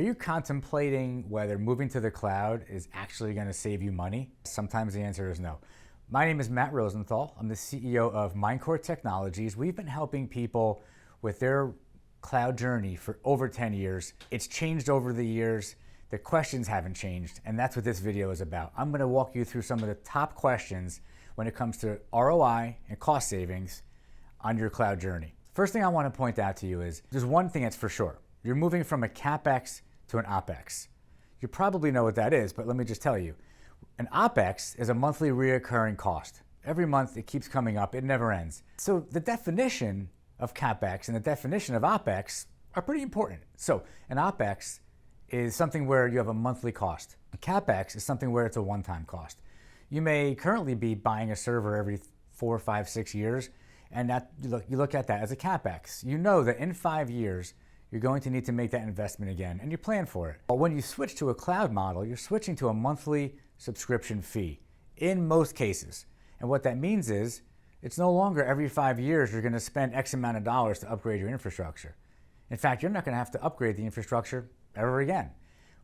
Are you contemplating whether moving to the cloud is actually going to save you money? Sometimes the answer is no. My name is Matt Rosenthal. I'm the CEO of Mindcore Technologies. We've been helping people with their cloud journey for over 10 years. It's changed over the years. The questions haven't changed, and that's what this video is about. I'm going to walk you through some of the top questions when it comes to ROI and cost savings on your cloud journey. First thing I want to point out to you is there's one thing that's for sure. You're moving from a CapEx to an OpEx. You probably know what that is, but let me just tell you. An OpEx is a monthly reoccurring cost. Every month it keeps coming up, it never ends. So the definition of CapEx and the definition of OpEx are pretty important. So an OpEx is something where you have a monthly cost. A CapEx is something where it's a one-time cost. You may currently be buying a server every 4, 5, 6 years, and that you look at that as a CapEx. You know that in 5 years, you're going to need to make that investment again, and you plan for it. But when you switch to a cloud model, you're switching to a monthly subscription fee in most cases. And what that means is it's no longer every 5 years you're going to spend X amount of dollars to upgrade your infrastructure. In fact, you're not going to have to upgrade the infrastructure ever again.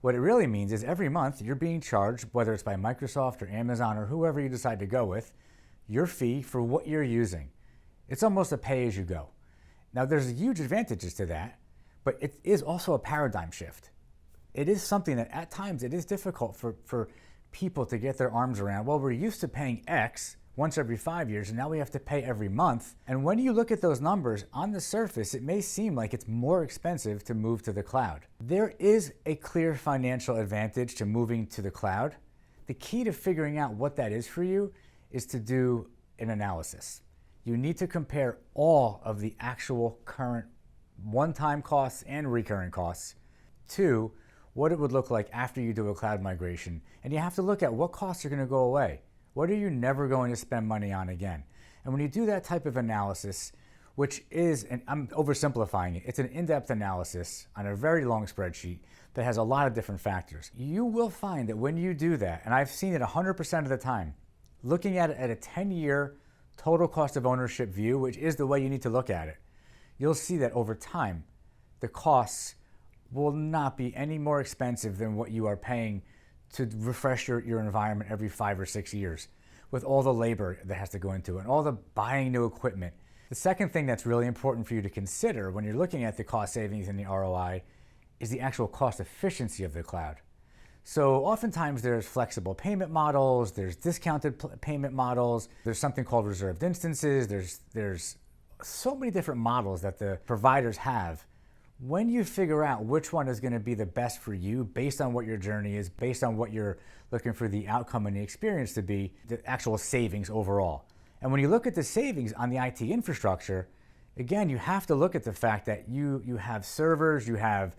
What it really means is every month you're being charged, whether it's by Microsoft or Amazon or whoever you decide to go with, your fee for what you're using. It's almost a pay-as-you-go. Now, there's huge advantages to that, but it is also a paradigm shift. It is something that at times it is difficult for people to get their arms around. Well, we're used to paying X once every 5 years, and now we have to pay every month. And when you look at those numbers, on the surface, it may seem like it's more expensive to move to the cloud. There is a clear financial advantage to moving to the cloud. The key to figuring out what that is for you is to do an analysis. You need to compare all of the actual current one-time costs and recurring costs to what it would look like after you do a cloud migration. And you have to look at what costs are going to go away. What are you never going to spend money on again? And when you do that type of analysis, which is, and I'm oversimplifying it, it's an in-depth analysis on a very long spreadsheet that has a lot of different factors. You will find that when you do that, and I've seen it 100% of the time, looking at it at a 10-year total cost of ownership view, which is the way you need to look at it, you'll see that over time, the costs will not be any more expensive than what you are paying to refresh your environment every 5 or 6 years with all the labor that has to go into it and all the buying new equipment. The second thing that's really important for you to consider when you're looking at the cost savings and the ROI is the actual cost efficiency of the cloud. So oftentimes there's flexible payment models, there's discounted payment models, there's something called reserved instances, there's so many different models that the providers have. When you figure out which one is going to be the best for you based on what your journey is, based on what you're looking for the outcome and the experience to be, the actual savings overall. And when you look at the savings on the IT infrastructure, again, you have to look at the fact that you have servers, you have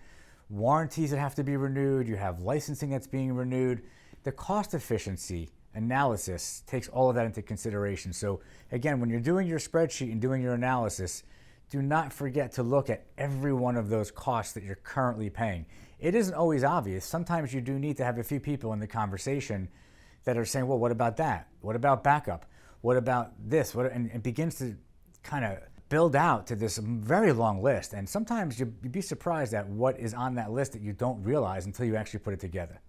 warranties that have to be renewed, you have licensing that's being renewed. The cost efficiency analysis takes all of that into consideration. So again, when you're doing your spreadsheet and doing your analysis, do not forget to look at every one of those costs that you're currently paying. It isn't always obvious. Sometimes you do need to have a few people in the conversation that are saying, well, what about that? What about backup? What about this? And it begins to kind of build out to this very long list. And sometimes you'd be surprised at what is on that list that you don't realize until you actually put it together.